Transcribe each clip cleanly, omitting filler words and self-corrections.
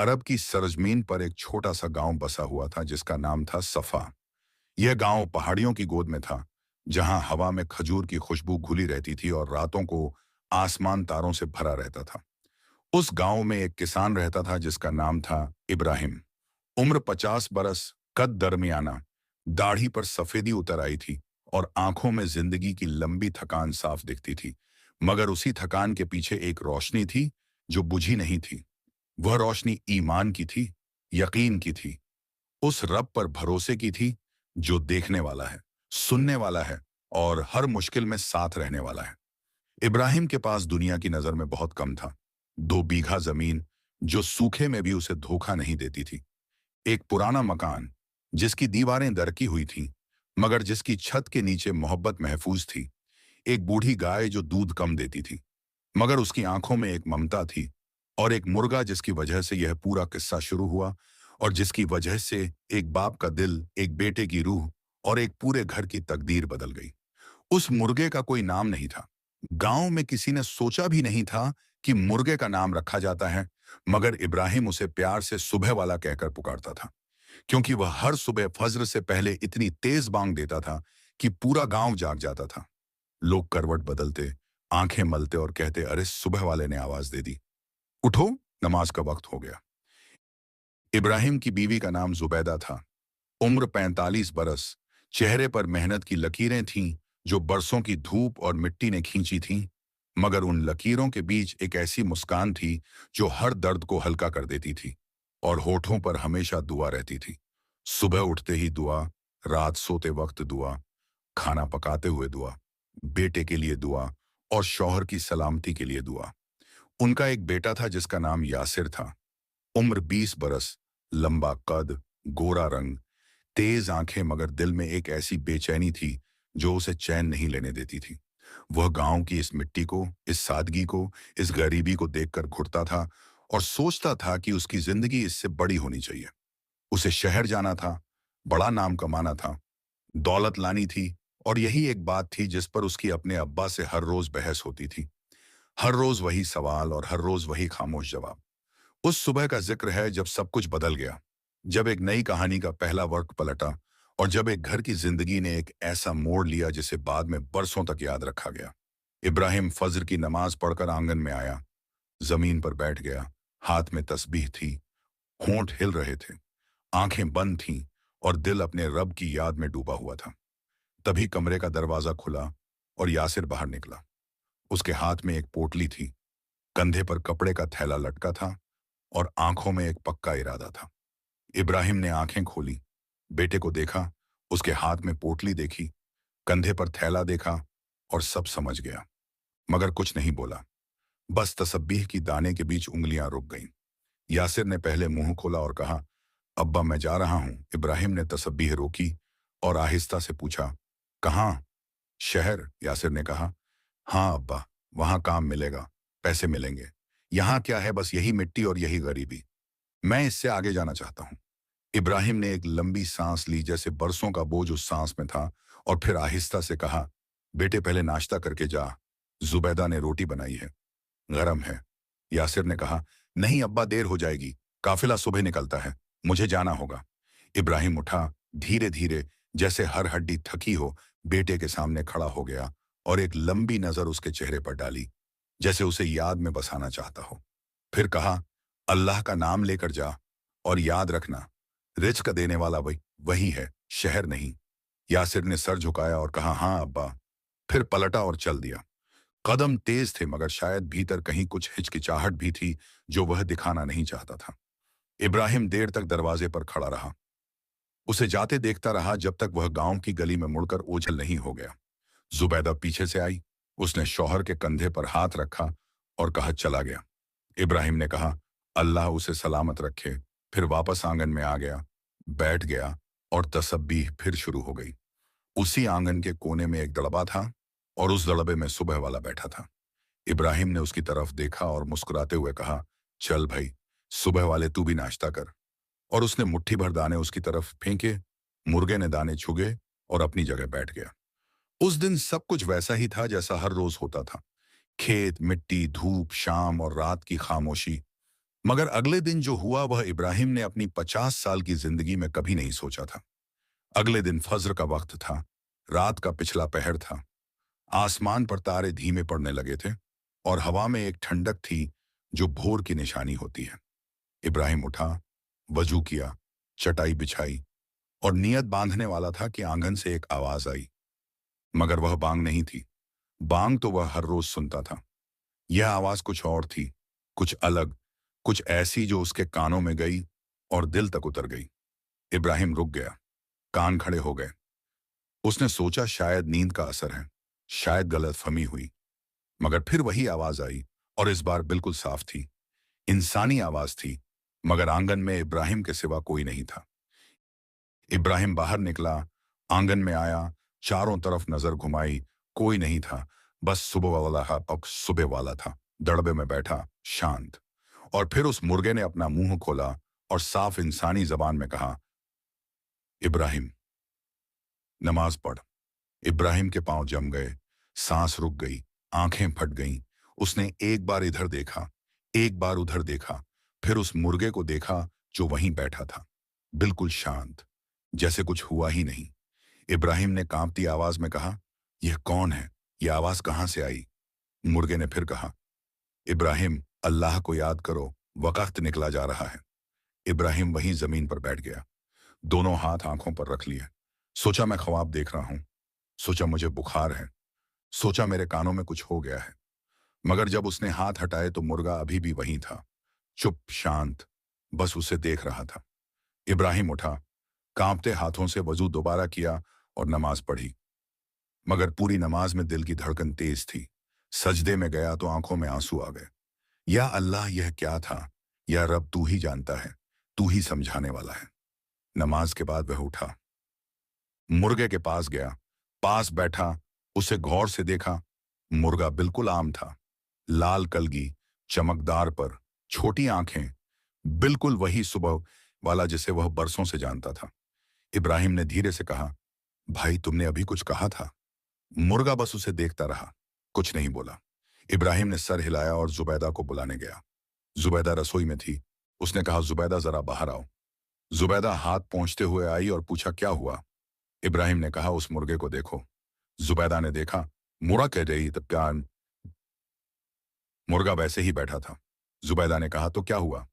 अरब की सरजमीन पर एक छोटा सा गांव बसा हुआ था जिसका नाम था सफा। यह गांव पहाड़ियों की गोद में था, जहां हवा में खजूर की खुशबू घुली रहती थी और रातों को आसमान तारों से भरा रहता था। उस गांव में एक किसान रहता था जिसका नाम था इब्राहिम। उम्र 50 बरस, कद दरमियाना, दाढ़ी पर सफेदी उतर आई थी और आंखों में जिंदगी की लंबी थकान साफ दिखती थी। मगर उसी थकान के पीछे एक रोशनी थी जो बुझी नहीं थी। वह रोशनी ईमान की थी, यकीन की थी, उस रब पर भरोसे की थी जो देखने वाला है, सुनने वाला है और हर मुश्किल में साथ रहने वाला है। इब्राहिम के पास दुनिया की नजर में बहुत कम था। 2 बीघा जमीन जो सूखे में भी उसे धोखा नहीं देती थी, एक पुराना मकान जिसकी दीवारें दरकी हुई थीं, मगर जिसकी छत के नीचे मोहब्बत महफूज थी, एक बूढ़ी गाय जो दूध कम देती थी मगर उसकी आंखों में एक ममता थी, और एक मुर्गा जिसकी वजह से यह पूरा किस्सा शुरू हुआ और जिसकी वजह से एक बाप का दिल, एक बेटे की रूह और एक पूरे घर की तकदीर बदल गई। उस मुर्गे का कोई नाम नहीं था। गांव में किसी ने सोचा भी नहीं था कि मुर्गे का नाम रखा जाता है, मगर इब्राहिम उसे प्यार से सुबह वाला कहकर पुकारता था, क्योंकि वह हर सुबह फज्र से पहले इतनी तेज बांग देता था कि पूरा गांव जाग जाता था। लोग करवट बदलते, आंखें मलते और कहते, अरे सुबह वाले ने आवाज दे दी, उठो, नमाज का वक्त हो गया। इब्राहिम की बीवी का नाम जुबैदा था। उम्र 45 बरस, चेहरे पर मेहनत की लकीरें थीं जो बरसों की धूप और मिट्टी ने खींची थीं, मगर उन लकीरों के बीच एक ऐसी मुस्कान थी जो हर दर्द को हल्का कर देती थी, और होठों पर हमेशा दुआ रहती थी। सुबह उठते ही दुआ, रात सोते वक्त दुआ, खाना पकाते हुए दुआ, बेटे के लिए दुआ और शौहर की सलामती के लिए दुआ। उनका एक बेटा था जिसका नाम यासिर था। उम्र 20 बरस, लंबा कद, गोरा रंग, तेज आंखें, मगर दिल में एक ऐसी बेचैनी थी जो उसे चैन नहीं लेने देती थी। वह गांव की इस मिट्टी को, इस सादगी को, इस गरीबी को देखकर घुटता था और सोचता था कि उसकी जिंदगी इससे बड़ी होनी चाहिए। उसे शहर जाना था, बड़ा नाम कमाना था, दौलत लानी थी, और यही एक बात थी जिस पर उसकी अपने अब्बा से हर रोज बहस होती थी। हर रोज वही सवाल और हर रोज वही खामोश जवाब। उस सुबह का जिक्र है जब सब कुछ बदल गया, जब एक नई कहानी का पहला वर्क पलटा और जब एक घर की जिंदगी ने एक ऐसा मोड़ लिया जिसे बाद में बरसों तक याद रखा गया। इब्राहिम फज्र की नमाज पढ़कर आंगन में आया, जमीन पर बैठ गया। हाथ में तस्बीह थी, होंठ हिल रहे थे, आंखें बंद थीं और दिल अपने रब की याद में डूबा हुआ था। तभी कमरे का दरवाजा खुला और यासिर बाहर निकला। उसके हाथ में एक पोटली थी, कंधे पर कपड़े का थैला लटका था और आंखों में एक पक्का इरादा था। इब्राहिम ने आंखें खोली, बेटे को देखा, उसके हाथ में पोटली देखी, कंधे पर थैला देखा और सब समझ गया, मगर कुछ नहीं बोला। बस तसब्बीह की दाने के बीच उंगलियां रुक गईं। यासिर ने पहले मुंह खोला और कहा, अब्बा मैं जा रहा हूं। इब्राहिम ने तसब्बीह रोकी और आहिस्ता से पूछा, कहाँ? शहर, यासिर ने कहा। हाँ अब्बा, वहां काम मिलेगा, पैसे मिलेंगे। यहाँ क्या है, बस यही मिट्टी और यही गरीबी। मैं इससे आगे जाना चाहता हूँ। इब्राहिम ने एक लंबी सांस ली जैसे बरसों का बोझ उस सांस में था, और फिर आहिस्ता से कहा, बेटे पहले नाश्ता करके जा, जुबैदा ने रोटी बनाई है, गरम है। यासिर ने कहा, नहीं अब्बा, देर हो जाएगी, काफिला सुबह निकलता है, मुझे जाना होगा। इब्राहिम उठा, धीरे धीरे, जैसे हर हड्डी थकी हो, बेटे के सामने खड़ा हो गया और एक लंबी नजर उसके चेहरे पर डाली, जैसे उसे याद में बसाना चाहता हो। फिर कहा, अल्लाह का नाम लेकर जा, और याद रखना, रिज्क देने वाला वही है, शहर नहीं। यासिर ने सर झुकाया और कहा, हाँ अब्बा। फिर पलटा और चल दिया। कदम तेज थे, मगर शायद भीतर कहीं कुछ हिचकिचाहट भी थी जो वह दिखाना नहीं चाहता था। इब्राहिम देर तक दरवाजे पर खड़ा रहा, उसे जाते देखता रहा जब तक वह गांव की गली में मुड़कर ओझल नहीं हो गया। जुबैदा पीछे से आई, उसने शौहर के कंधे पर हाथ रखा और कहा, चला गया। इब्राहिम ने कहा, अल्लाह उसे सलामत रखे। फिर वापस आंगन में आ गया, बैठ गया और तसब्बीह फिर शुरू हो गई। उसी आंगन के कोने में एक दड़बा था और उस दड़बे में सुबह वाला बैठा था। इब्राहिम ने उसकी तरफ देखा और मुस्कुराते हुए कहा, चल भाई, सुबह वाले तू भी नाश्ता कर। और उसने मुट्ठी भर दाने उसकी तरफ फेंके। मुर्गे ने दाने छुगे और अपनी जगह बैठ गया। उस दिन सब कुछ वैसा ही था जैसा हर रोज होता था। खेत, मिट्टी, धूप, शाम और रात की खामोशी। मगर अगले दिन जो हुआ वह इब्राहिम ने अपनी 50 साल की जिंदगी में कभी नहीं सोचा था। अगले दिन फज्र का वक्त था। रात का पिछला पहर था। आसमान पर तारे धीमे पड़ने लगे थे और हवा में एक ठंडक थी जो भोर की निशानी होती है। इब्राहिम उठा, वजू किया, चटाई बिछाई और नियत बांधने वाला था कि आंगन से एक आवाज आई। मगर वह बांग नहीं थी। बांग तो वह हर रोज सुनता था। यह आवाज कुछ और थी, कुछ अलग, कुछ ऐसी जो उसके कानों में गई और दिल तक उतर गई। इब्राहिम रुक गया, कान खड़े हो गए। उसने सोचा शायद नींद का असर है, शायद गलतफहमी हुई। मगर फिर वही आवाज आई और इस बार बिल्कुल साफ थी। इंसानी आवाज थी, मगर आंगन में इब्राहिम के सिवा कोई नहीं था। इब्राहिम बाहर निकला, आंगन में आया, चारों तरफ नजर घुमाई। कोई नहीं था, बस सुबह वाला था, दड़बे में बैठा, शांत। और फिर उस मुर्गे ने अपना मुंह खोला और साफ इंसानी जबान में कहा, इब्राहिम, नमाज पढ़। इब्राहिम के पांव जम गए, सांस रुक गई, आंखें फट गईं। उसने एक बार इधर देखा, एक बार उधर देखा, फिर उस मुर्गे को देखा जो वहीं बैठा था, बिल्कुल शांत, जैसे कुछ हुआ ही नहीं। इब्राहिम ने कांपती आवाज में कहा, यह कौन है? यह आवाज कहां से आई? मुर्गे ने फिर कहा, इब्राहिम, अल्लाह को याद करो, वक्त निकला जा रहा है। इब्राहिम वहीं जमीन पर बैठ गया, दोनों हाथ आंखों पर रख लिए। सोचा मैं ख्वाब देख रहा हूं, सोचा मुझे बुखार है, सोचा मेरे कानों में कुछ हो गया है। मगर जब उसने हाथ हटाए तो मुर्गा अभी भी वहीं था, चुप, शांत, बस उसे देख रहा था। इब्राहिम उठा, कांपते हाथों से वजू दोबारा किया और नमाज पढ़ी। मगर पूरी नमाज में दिल की धड़कन तेज थी। सजदे में गया तो आंखों में आंसू आ गए। या अल्लाह, यह क्या था? या रब, तू ही जानता है, तू ही समझाने वाला है। नमाज के बाद वह उठा, मुर्गे के पास गया, पास बैठा, उसे गौर से देखा। मुर्गा बिल्कुल आम था, लाल कलगी, चमकदार पर, छोटी आंखें, बिल्कुल वही सुबह वाला जिसे वह बरसों से जानता था। इब्राहिम ने धीरे से कहा, भाई, तुमने अभी कुछ कहा था? मुर्गा बस उसे देखता रहा, कुछ नहीं बोला। इब्राहिम ने सर हिलाया और जुबैदा को बुलाने गया। जुबैदा रसोई में थी। उसने कहा, जुबैदा, जरा बाहर आओ। जुबैदा हाथ पहुंचते हुए आई और पूछा, क्या हुआ? इब्राहिम ने कहा, उस मुर्गे को देखो। जुबैदा ने देखा, मुर्गा कह रही तब क्या? मुर्गा वैसे ही बैठा था। जुबैदा ने कहा, तो क्या हुआ?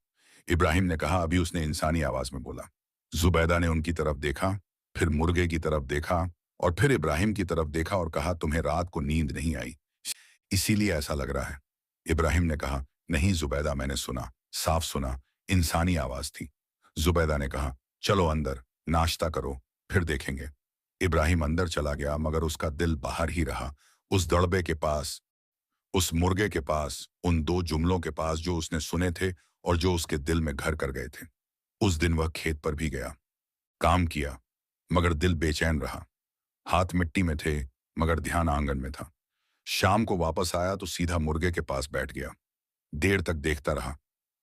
इब्राहिम ने कहा, अभी उसने इंसानी आवाज में बोला। जुबैदा ने उनकी तरफ देखा, फिर मुर्गे की तरफ देखा और फिर इब्राहिम की तरफ देखा और कहा, तुम्हें रात को नींद नहीं आई, इसीलिए ऐसा लग रहा है। इब्राहिम ने कहा, नहीं जुबैदा, मैंने सुना, साफ सुना, इंसानी आवाज थी। जुबैदा ने कहा, चलो अंदर, नाश्ता करो, फिर देखेंगे। इब्राहिम अंदर चला गया, मगर उसका दिल बाहर ही रहा, उस दड़बे के पास, उस मुर्गे के पास, उन दो जुमलों के पास जो उसने सुने थे और जो उसके दिल में घर कर गए थे। उस दिन वह खेत पर भी गया, काम किया, मगर दिल बेचैन रहा। हाथ मिट्टी में थे, मगर ध्यान आंगन में था। शाम को वापस आया तो सीधा मुर्गे के पास बैठ गया। देर तक देखता रहा,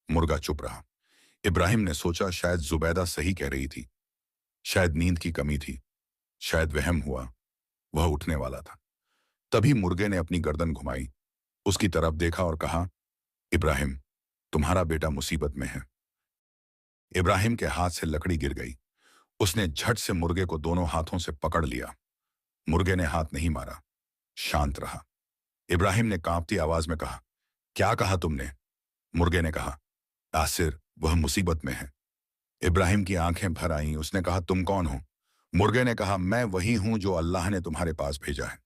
मुर्गा चुप रहा। इब्राहिम ने सोचा शायद जुबैदा सही कह रही थी, शायद नींद की कमी थी, शायद वहम हुआ। वह उठने वाला था, तभी मुर्गे ने अपनी गर्दन घुमाई, उसकी तरफ देखा और कहा, इब्राहिम, तुम्हारा बेटा मुसीबत में है। इब्राहिम के हाथ से लकड़ी गिर गई। उसने झट से मुर्गे को दोनों हाथों से पकड़ लिया। मुर्गे ने हाथ नहीं मारा, शांत रहा। इब्राहिम ने कांपती आवाज में कहा, क्या कहा तुमने? मुर्गे ने कहा, आसिर, वह मुसीबत में है। इब्राहिम की आंखें भर आईं। उसने कहा, तुम कौन हो? मुर्गे ने कहा, मैं वही हूं जो अल्लाह ने तुम्हारे पास भेजा है।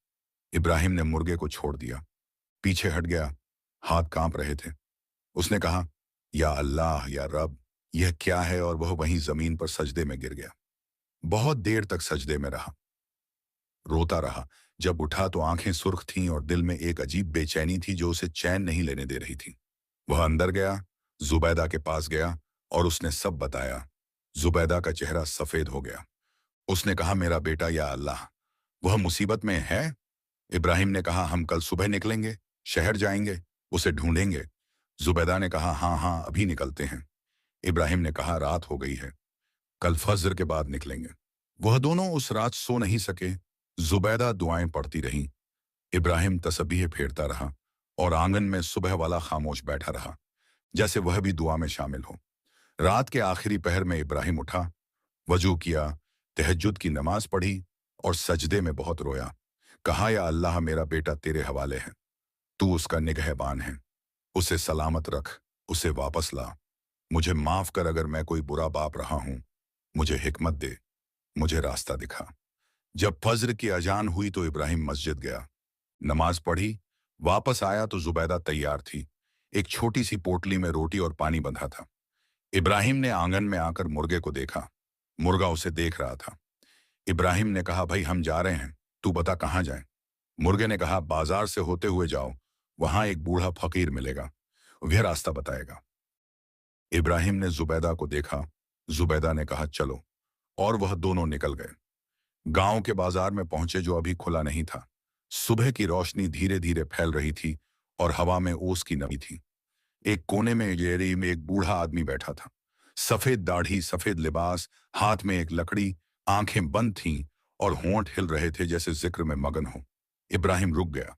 इब्राहिम ने मुर्गे को छोड़ दिया, पीछे हट गया, हाथ कांप रहे थे। उसने कहा, या अल्लाह, या रब, यह क्या है? और वह वहीं जमीन पर सजदे में गिर गया। बहुत देर तक सजदे में रहा, रोता रहा। जब उठा तो आंखें सुर्ख थीं और दिल में एक अजीब बेचैनी थी जो उसे चैन नहीं लेने दे रही थी। वह अंदर गया, जुबैदा के पास गया और उसने सब बताया। जुबैदा का चेहरा सफेद हो गया। उसने कहा, मेरा बेटा, या अल्लाह, वह मुसीबत में है? इब्राहिम ने कहा, हम कल सुबह निकलेंगे, शहर जाएंगे, उसे ढूंढेंगे। जुबैदा ने कहा, हाँ हाँ, अभी निकलते हैं। इब्राहिम ने कहा, रात हो गई है, कल फज्र के बाद निकलेंगे। वह दोनों उस रात सो नहीं सके। जुबैदा दुआएं पढ़ती रही, इब्राहिम तस्बीह फेरता रहा और आंगन में सुबह वाला खामोश बैठा रहा। जैसे वह भी दुआ में शामिल हो। रात के आखिरी पहर में इब्राहिम उठा, वजू किया, तहज्जुद की नमाज पढ़ी और सजदे में बहुत रोया। कहा, या अल्लाह, मेरा बेटा तेरे हवाले है, तू उसका निगहबान है, उसे सलामत रख, उसे वापस ला। मुझे माफ कर अगर मैं कोई बुरा बाप रहा हूं, मुझे हिकमत दे, मुझे रास्ता दिखा। जब फज्र की अजान हुई तो इब्राहिम मस्जिद गया, नमाज पढ़ी, वापस आया तो जुबैदा तैयार थी। एक छोटी सी पोटली में रोटी और पानी बंधा था। इब्राहिम ने आंगन में आकर मुर्गे को देखा। मुर्गा उसे देख रहा था। इब्राहिम ने कहा, भाई हम जा रहे हैं, तू बता कहाँ जाए। मुर्गे ने कहा, बाजार से होते हुए जाओ, वहां एक बूढ़ा फकीर मिलेगा, वह रास्ता बताएगा। इब्राहिम ने जुबैदा को देखा। जुबैदा ने कहा, चलो, और वह दोनों निकल गए। गांव के बाजार में पहुंचे जो अभी खुला नहीं था। सुबह की रोशनी धीरे धीरे फैल रही थी और हवा में ओस की नमी थी। एक कोने में गेरी में एक बूढ़ा आदमी बैठा था। सफेद दाढ़ी, सफेद लिबास, हाथ में एक लकड़ी, आंखें बंद थीं और होंठ हिल रहे थे जैसे जिक्र में मगन हो। इब्राहिम रुक गया।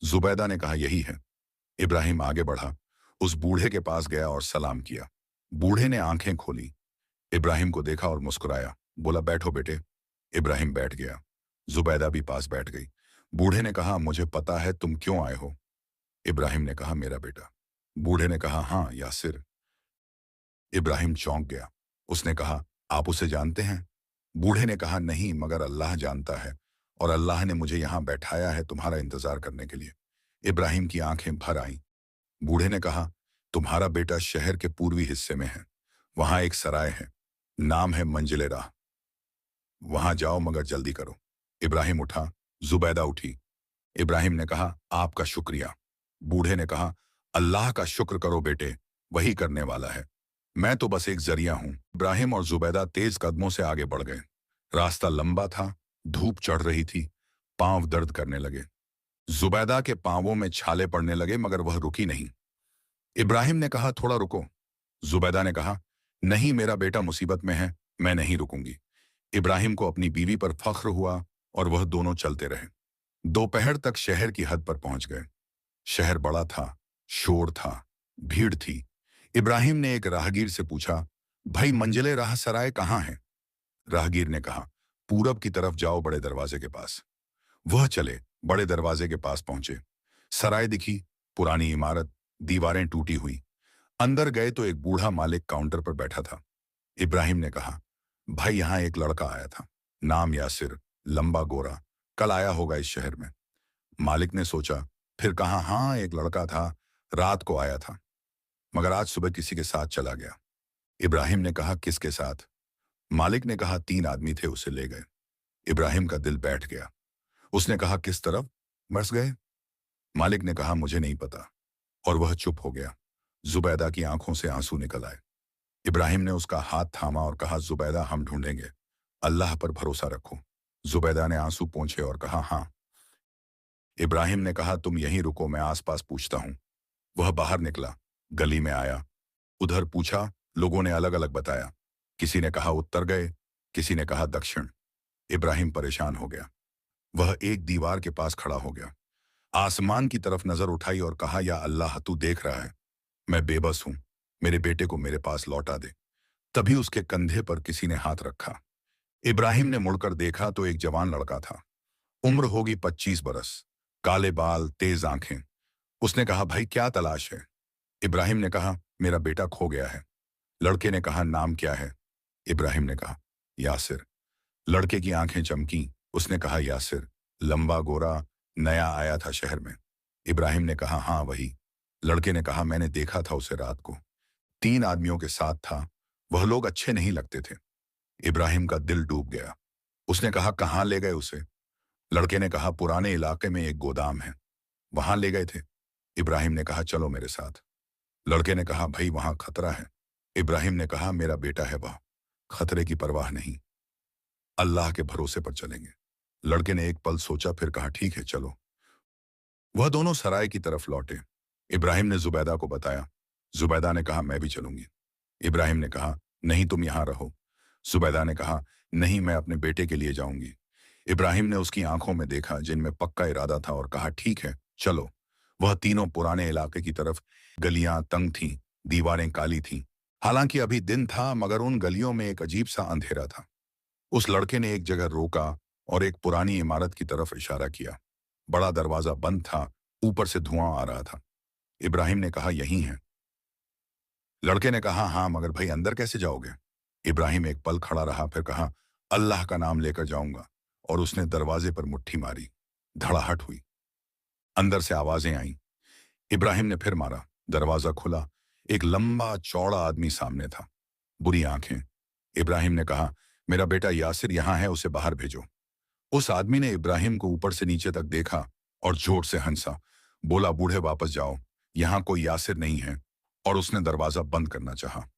जुबैदा ने कहा, यही है। इब्राहिम आगे बढ़ा, उस बूढ़े के पास गया और सलाम किया। बूढ़े ने आंखें खोली, इब्राहिम को देखा और मुस्कुराया। बोला, बैठो बेटे। इब्राहिम बैठ गया। जुबैदा भी पास बैठ गई। बूढ़े ने कहा, मुझे पता है तुम क्यों आए हो। इब्राहिम ने कहा, मेरा बेटा। बूढ़े ने कहा, हाँ, यासिर। इब्राहिम चौंक गया। उसने कहा, आप उसे जानते हैं। बूढ़े ने कहा, नहीं, मगर अल्लाह जानता है, और अल्लाह ने मुझे यहां बैठाया है तुम्हारा इंतजार करने के लिए। इब्राहिम की आंखें भर आईं। बूढ़े ने कहा, तुम्हारा बेटा शहर के पूर्वी हिस्से में है, वहां एक सराय है, नाम है मंजिले राह, वहां जाओ मगर जल्दी करो। इब्राहिम उठा, जुबैदा उठी। इब्राहिम ने कहा, आपका शुक्रिया। बूढ़े ने कहा, अल्लाह का शुक्र करो बेटे, वही करने वाला है, मैं तो बस एक जरिया हूं। इब्राहिम और जुबैदा तेज कदमों से आगे बढ़ गए। रास्ता लंबा था, धूप चढ़ रही थी, पांव दर्द करने लगे। जुबैदा के पांवों में छाले पड़ने लगे मगर वह रुकी नहीं। इब्राहिम ने कहा, थोड़ा रुको। जुबैदा ने कहा, नहीं, मेरा बेटा मुसीबत में है, मैं नहीं रुकूंगी। इब्राहिम को अपनी बीवी पर फख्र हुआ और वह दोनों चलते रहे। दोपहर तक शहर की हद पर पहुंच गए। शहर बड़ा था, शोर था, भीड़ थी। इब्राहिम ने एक राहगीर से पूछा, भाई मंजिले राह सराय कहाँ है। राहगीर ने कहा, पूरब की तरफ जाओ, बड़े दरवाजे के पास। वह चले, बड़े दरवाजे के पास पहुंचे। सराय दिखी, पुरानी इमारत, दीवारें टूटी हुई। अंदर गए तो एक बूढ़ा मालिक काउंटर पर बैठा था। इब्राहिम ने कहा, भाई यहां एक लड़का आया था, नाम यासिर, लंबा गोरा, कल आया होगा इस शहर में। मालिक ने सोचा, फिर कहा, हाँ, एक लड़का था, रात को आया था, मगर आज सुबह किसी के साथ चला गया। इब्राहिम ने कहा, किसके साथ। मालिक ने कहा, 3 आदमी थे, उसे ले गए। इब्राहिम का दिल बैठ गया। उसने कहा, किस तरफ बस गए। मालिक ने कहा, मुझे नहीं पता, और वह चुप हो गया। जुबैदा की आंखों से आंसू निकल आए। इब्राहिम ने उसका हाथ थामा और कहा, जुबैदा, हम ढूंढेंगे, अल्लाह पर भरोसा रखो। जुबैदा ने आंसू पोंछे और कहा, हाँ। इब्राहिम ने कहा, तुम यहीं रुको, मैं आसपास पूछता हूं। वह बाहर निकला, गली में आया, उधर पूछा। लोगों ने अलग अलग बताया। किसी ने कहा उत्तर गए, किसी ने कहा दक्षिण। इब्राहिम परेशान हो गया। वह एक दीवार के पास खड़ा हो गया, आसमान की तरफ नजर उठाई और कहा, या अल्लाह, तू देख रहा है, मैं बेबस हूं, मेरे बेटे को मेरे पास लौटा दे। तभी उसके कंधे पर किसी ने हाथ रखा। इब्राहिम ने मुड़कर देखा तो एक जवान लड़का था, उम्र होगी 25 बरस, काले बाल, तेज आंखें। उसने कहा, भाई क्या तलाश है। इब्राहिम ने कहा, मेरा बेटा खो गया है। लड़के ने कहा, नाम क्या है। इब्राहिम ने कहा, यासिर। लड़के की आंखें चमकी। उसने कहा, यासिर, लंबा गोरा, नया आया था शहर में। इब्राहिम ने कहा, हाँ वही। लड़के ने कहा, मैंने देखा था उसे रात को, 3 आदमियों के साथ था, वह लोग अच्छे नहीं लगते थे। इब्राहिम का दिल डूब गया। उसने कहा, कहाँ ले गए उसे। लड़के ने कहा, पुराने इलाके में एक गोदाम है, वहां ले गए थे। इब्राहिम ने कहा, चलो मेरे साथ। लड़के ने कहा, भाई वहां खतरा है। इब्राहिम ने कहा, मेरा बेटा है वह, खतरे की परवाह नहीं, अल्लाह के भरोसे पर चलेंगे। लड़के ने एक पल सोचा, फिर कहा, ठीक है, चलो। वह दोनों सराय की तरफ लौटे। इब्राहिम ने जुबैदा को बताया। जुबैदा ने कहा, मैं भी चलूंगी। इब्राहिम ने कहा, नहीं, तुम यहां रहो। जुबैदा ने कहा, नहीं, मैं अपने बेटे के लिए जाऊंगी। इब्राहिम ने उसकी आंखों में देखा जिनमें पक्का इरादा था और कहा, ठीक है, चलो। वह तीनों पुराने इलाके की तरफ, गलियां तंग थीं, दीवारें काली थीं। हालांकि अभी दिन था, मगर उन गलियों में एक अजीब सा अंधेरा था। उस लड़के ने एक जगह रोका और एक पुरानी इमारत की तरफ इशारा किया। बड़ा दरवाजा बंद था, ऊपर से धुआं आ रहा था। इब्राहिम ने कहा, यही है। लड़के ने कहा, हाँ, मगर भाई अंदर कैसे जाओगे? इब्राहिम एक पल खड़ा रहा, फिर कहा, अल्लाह का नाम लेकर जाऊंगा। और उसने दरवाजे पर मुट्ठी मारी। धड़ाहट हुई। अंदर से आवाजें आईं। इब्राहिम ने फिर मारा। दरवाजा खुला। एक लंबा चौड़ा आदमी सामने था। बुरी आंखें। इब्राहिम ने कहा, मेरा बेटा यासिर यहाँ है, उसे बाहर भेजो। उस आदमी ने इब्राहिम को ऊपर से नीचे तक देखा और जोर से हंसा। बोला, बूढ़े वापस जाओ, यहाँ कोई यासिर नहीं है। और उसने दरवाजा बंद करना चाहा।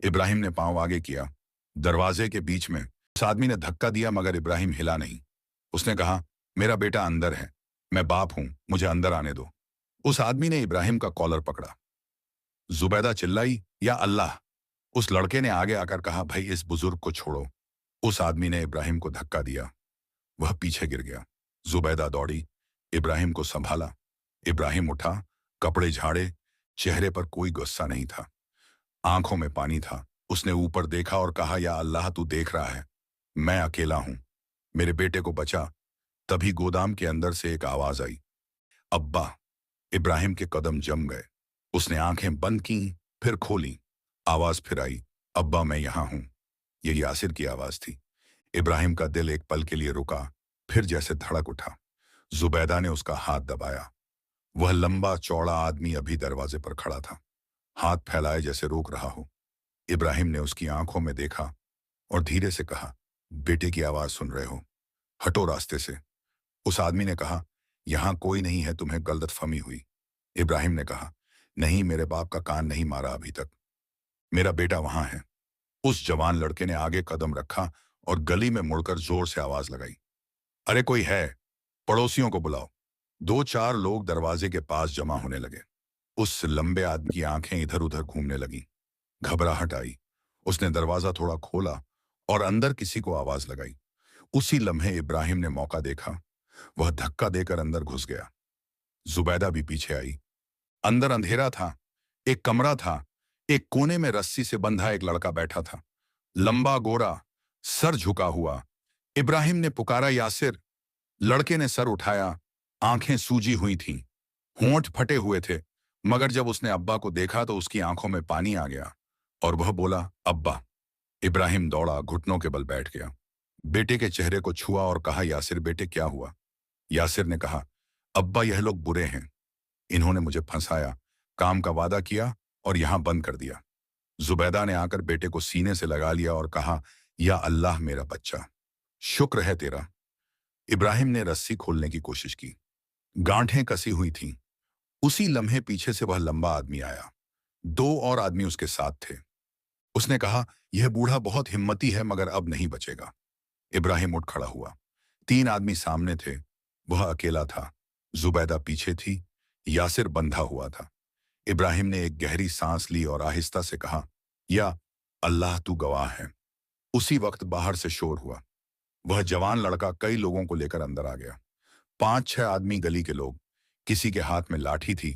इब्राहिम ने पांव आगे किया। दरवाजे के बीच में उस आदमी ने धक्का दिया, मगर इब्राहिम हिला नहीं। उसने कहा, मेरा बेटा अंदर है, मैं बाप हूं, मुझे अंदर आने दो। उस आदमी ने इब्राहिम का कॉलर पकड़ा। जुबैदा चिल्लाई, या अल्लाह। उस लड़के ने आगे आकर कहा, भाई इस बुजुर्ग को छोड़ो। उस आदमी ने इब्राहिम को धक्का दिया। वह पीछे गिर गया। जुबैदा दौड़ी, इब्राहिम को संभाला। इब्राहिम उठा, कपड़े झाड़े। चेहरे पर कोई गुस्सा नहीं था, आंखों में पानी था। उसने ऊपर देखा और कहा, या अल्लाह, तू देख रहा है, मैं अकेला हूं, मेरे बेटे को बचा। तभी गोदाम के अंदर से एक आवाज आई, अब्बा। इब्राहिम के कदम जम गए। उसने आंखें बंद की, फिर खोली। आवाज फिर आई, अब्बा मैं यहां हूं। ये यासिर की आवाज थी। इब्राहिम का दिल एक पल के लिए रुका, फिर जैसे धड़क उठा। जुबैदा ने उसका हाथ दबाया। वह लंबा चौड़ा आदमी अभी दरवाजे पर खड़ा था, हाथ फैलाए जैसे रोक रहा हो। इब्राहिम ने उसकी आंखों में देखा और धीरे से कहा, बेटे की आवाज सुन रहे हो, हटो रास्ते से। उस आदमी ने कहा, यहां कोई नहीं है, तुम्हें गलतफहमी हुई। इब्राहिम ने कहा, नहीं, मेरे बाप का कान नहीं मारा अभी तक, मेरा बेटा वहां है। उस जवान लड़के ने आगे कदम रखा और गली में मुड़कर जोर से आवाज लगाई, अरे कोई है, पड़ोसियों को बुलाओ। दो चार लोग दरवाजे के पास जमा होने लगे। उस लंबे आदमी की आंखें इधर उधर घूमने लगी। घबराहट आई। उसने दरवाजा थोड़ा खोला और अंदर किसी को आवाज लगाई। उसी लम्हे इब्राहिम ने मौका देखा। वह धक्का देकर अंदर घुस गया। जुबैदा भी पीछे आई। अंदर अंधेरा था। एक कमरा था। एक कोने में रस्सी से बंधा एक लड़का बैठा था, लंबा गोरा, सर झुका हुआ। इब्राहिम ने पुकारा, यासिर। लड़के ने सर उठाया। आंखें सूजी हुई थीं, होंठ फटे हुए थे, मगर जब उसने अब्बा को देखा तो उसकी आंखों में पानी आ गया और वह बोला, अब्बा। इब्राहिम दौड़ा, घुटनों के बल बैठ गया। बेटे के चेहरे को छुआ और कहा, यासिर बेटे क्या हुआ? यासिर ने कहा, अब्बा यह लोग बुरे हैं, इन्होंने मुझे फंसाया, काम का वादा किया और यहां बंद कर दिया। जुबैदा ने आकर बेटे को सीने से लगा लिया और कहा, या अल्लाह मेरा बच्चा, शुक्र है तेरा। इब्राहिम ने रस्सी खोलने की कोशिश की। गांठें कसी हुई थीं। उसी लम्हे पीछे से वह लंबा आदमी आया। दो और आदमी उसके साथ थे। उसने कहा, यह बूढ़ा बहुत हिम्मती है, मगर अब नहीं बचेगा। इब्राहिम उठ खड़ा हुआ। तीन आदमी सामने थे, वह अकेला था। जुबैदा पीछे थी, यासिर बंधा हुआ था। इब्राहिम ने एक गहरी सांस ली और आहिस्ता से कहा, या अल्लाह तू गवाह है। उसी वक्त बाहर से शोर हुआ। वह जवान लड़का कई लोगों को लेकर अंदर आ गया। पांच छह आदमी, गली के लोग। किसी के हाथ में लाठी थी,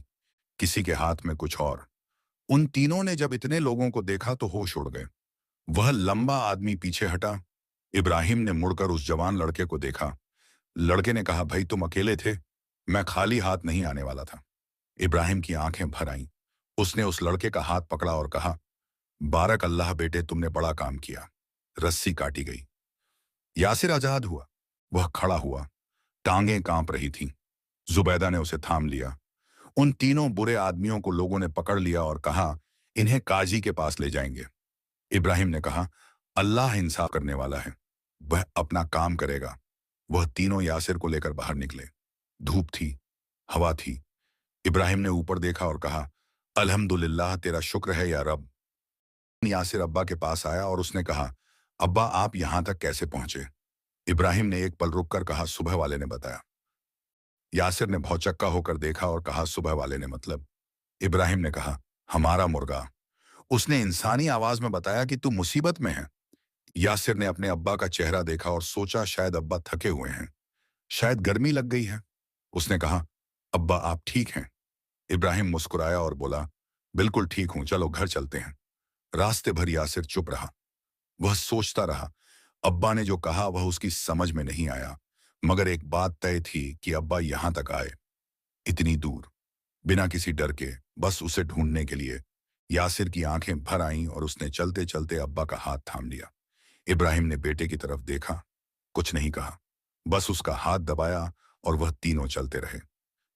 किसी के हाथ में कुछ और। उन तीनों ने जब इतने लोगों को देखा तो होश उड़ गए। वह लंबा आदमी पीछे हटा। इब्राहिम ने मुड़कर उस जवान लड़के को देखा। लड़के ने कहा, भाई तुम अकेले थे, मैं खाली हाथ नहीं आने वाला था। इब्राहिम की आंखें भर आईं। उसने उस लड़के का हाथ पकड़ा और कहा, बारक अल्लाह बेटे, तुमने बड़ा काम किया। रस्सी काटी गई। यासिर आजाद हुआ। वह खड़ा हुआ, टांगें कांप रही थीं। जुबैदा ने उसे थाम लिया। उन तीनों बुरे आदमियों को लोगों ने पकड़ लिया और कहा, इन्हें काजी के पास ले जाएंगे। इब्राहिम ने कहा, अल्लाह इंसाफ करने वाला है, वह अपना काम करेगा। वह तीनों यासिर को लेकर बाहर निकले। धूप थी, हवा थी। इब्राहिम ने ऊपर देखा और कहा, अल्हम्दुलिल्लाह, तेरा शुक्र है या रब। यासिर अब्बा के पास आया और उसने कहा, अब्बा आप यहां तक कैसे पहुंचे? इब्राहिम ने एक पल रुककर कहा, सुबह वाले ने बताया। यासिर ने भौचक्का होकर देखा और कहा, सुबह वाले ने मतलब? इब्राहिम ने कहा, हमारा मुर्गा। उसने इंसानी आवाज में बताया कि तू मुसीबत में है। यासिर ने अपने अब्बा का चेहरा देखा और सोचा, शायद अब्बा थके हुए हैं, शायद गर्मी लग गई है। उसने कहा, अब्बा आप ठीक हैं? इब्राहिम मुस्कुराया और बोला, बिल्कुल ठीक हूं, चलो घर चलते हैं। रास्ते भर यासिर चुप रहा। वह सोचता रहा। अब्बा ने जो कहा वह उसकी समझ में नहीं आया, मगर एक बात तय थी कि अब्बा यहां तक आए, इतनी दूर, बिना किसी डर के, बस उसे ढूंढने के लिए। यासिर की आंखें भर आईं और उसने चलते चलते अब्बा का हाथ थाम लिया। इब्राहिम ने बेटे की तरफ देखा, कुछ नहीं कहा, बस उसका हाथ दबाया और वह तीनों चलते रहे।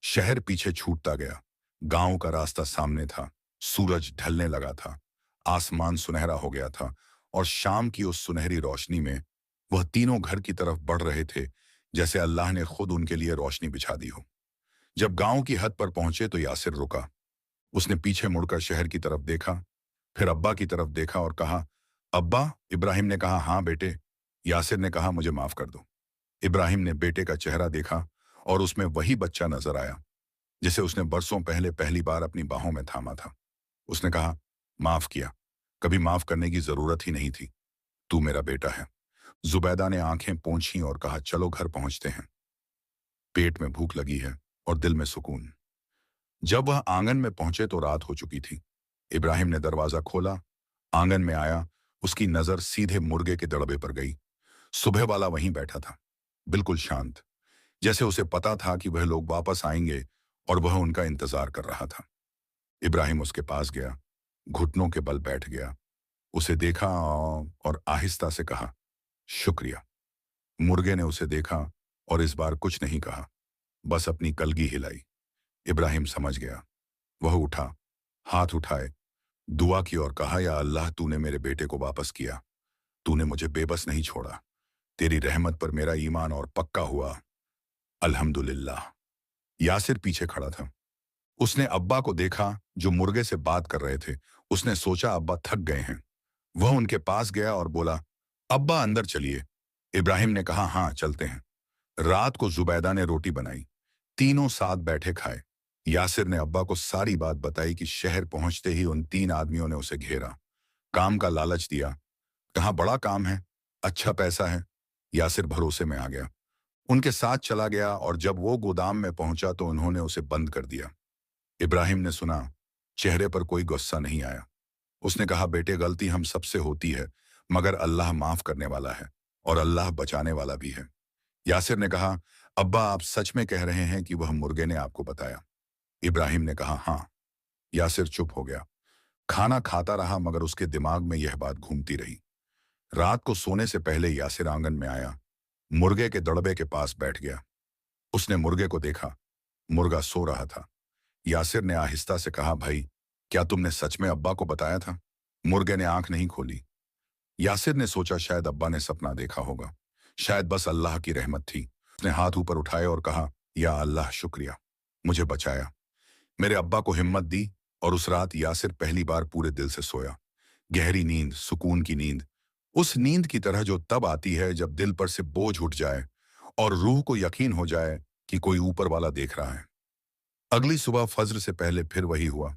शहर पीछे छूटता गया। गांव का रास्ता सामने था। सूरज ढलने लगा था। आसमान सुनहरा हो गया था और शाम की उस सुनहरी रोशनी में वह तीनों घर की तरफ बढ़ रहे थे, जैसे अल्लाह ने खुद उनके लिए रोशनी बिछा दी हो। जब गांव की हद पर पहुंचे तो यासिर रुका। उसने पीछे मुड़कर शहर की तरफ देखा, फिर अब्बा की तरफ देखा और कहा, अब्बा। इब्राहिम ने कहा, हाँ बेटे। यासिर ने कहा, मुझे माफ कर दो। इब्राहिम ने बेटे का चेहरा देखा और उसमें वही बच्चा नजर आया जिसे उसने बरसों पहले पहली बार अपनी बाहों में थामा था। उसने कहा, माफ किया, कभी माफ करने की जरूरत ही नहीं थी, तू मेरा बेटा है। जुबैदा ने आंखें पोंछी और कहा, चलो घर पहुंचते हैं, पेट में भूख लगी है और दिल में सुकून। जब वह आंगन में पहुंचे तो रात हो चुकी थी। इब्राहिम ने दरवाजा खोला, आंगन में आया। उसकी नजर सीधे मुर्गे के दड़बे पर गई। सुबह वाला वहीं बैठा था, बिल्कुल शांत, जैसे उसे पता था कि वह लोग वापस आएंगे और वह उनका इंतजार कर रहा था। इब्राहिम उसके पास गया, घुटनों के बल बैठ गया, उसे देखा और आहिस्ता से कहा, शुक्रिया। मुर्गे ने उसे देखा और इस बार कुछ नहीं कहा, बस अपनी कलगी हिलाई। इब्राहिम समझ गया। वह उठा, हाथ उठाए, दुआ की और कहा, या अल्लाह, तूने मेरे बेटे को वापस किया, तूने मुझे बेबस नहीं छोड़ा, तेरी रहमत पर मेरा ईमान और पक्का हुआ, अल्हम्दुलिल्लाह। यासिर पीछे खड़ा था। उसने अब्बा को देखा जो मुर्गे से बात कर रहे थे। उसने सोचा अब्बा थक गए हैं। वह उनके पास गया और बोला, अब्बा अंदर चलिए। इब्राहिम ने कहा, हाँ चलते हैं। रात को जुबैदा ने रोटी बनाई। तीनों साथ बैठे खाए। यासिर ने अब्बा को सारी बात बताई कि शहर पहुंचते ही उन तीन आदमियों ने उसे घेरा, काम का लालच दिया। कहा, बड़ा काम है, अच्छा पैसा है। यासिर भरोसे में आ गया, उनके साथ चला गया और जब वो गोदाम में पहुंचा तो उन्होंने उसे बंद कर दिया। इब्राहिम ने सुना, चेहरे पर कोई गुस्सा नहीं आया। उसने कहा, बेटे, गलती हम सबसे होती है, मगर अल्लाह माफ करने वाला है और अल्लाह बचाने वाला भी है। यासिर ने कहा, अब्बा, आप सच में कह रहे हैं कि वह मुर्गे ने आपको बताया? इब्राहिम ने कहा, हाँ। यासिर चुप हो गया। खाना खाता रहा मगर उसके दिमाग में यह बात घूमती रही। रात को सोने से पहले यासिर आंगन में आया, मुर्गे के दड़बे के पास बैठ गया। उसने मुर्गे को देखा, मुर्गा सो रहा था। यासिर ने आहिस्ता से कहा, भाई, क्या तुमने सच में अब्बा को बताया था? मुर्गे ने आंख नहीं खोली। यासिर ने सोचा शायद अब्बा ने सपना देखा होगा, शायद बस अल्लाह की रहमत थी। उसने हाथ ऊपर उठाए और कहा, या अल्लाह, शुक्रिया, मुझे बचाया, मेरे अब्बा को हिम्मत दी। और उस रात यासिर पहली बार पूरे दिल से सोया। गहरी नींद, सुकून की नींद, उस नींद की तरह जो तब आती है जब दिल पर से बोझ उठ जाए और रूह को यकीन हो जाए कि कोई ऊपर वाला देख रहा है। अगली सुबह फज्र से पहले फिर वही हुआ।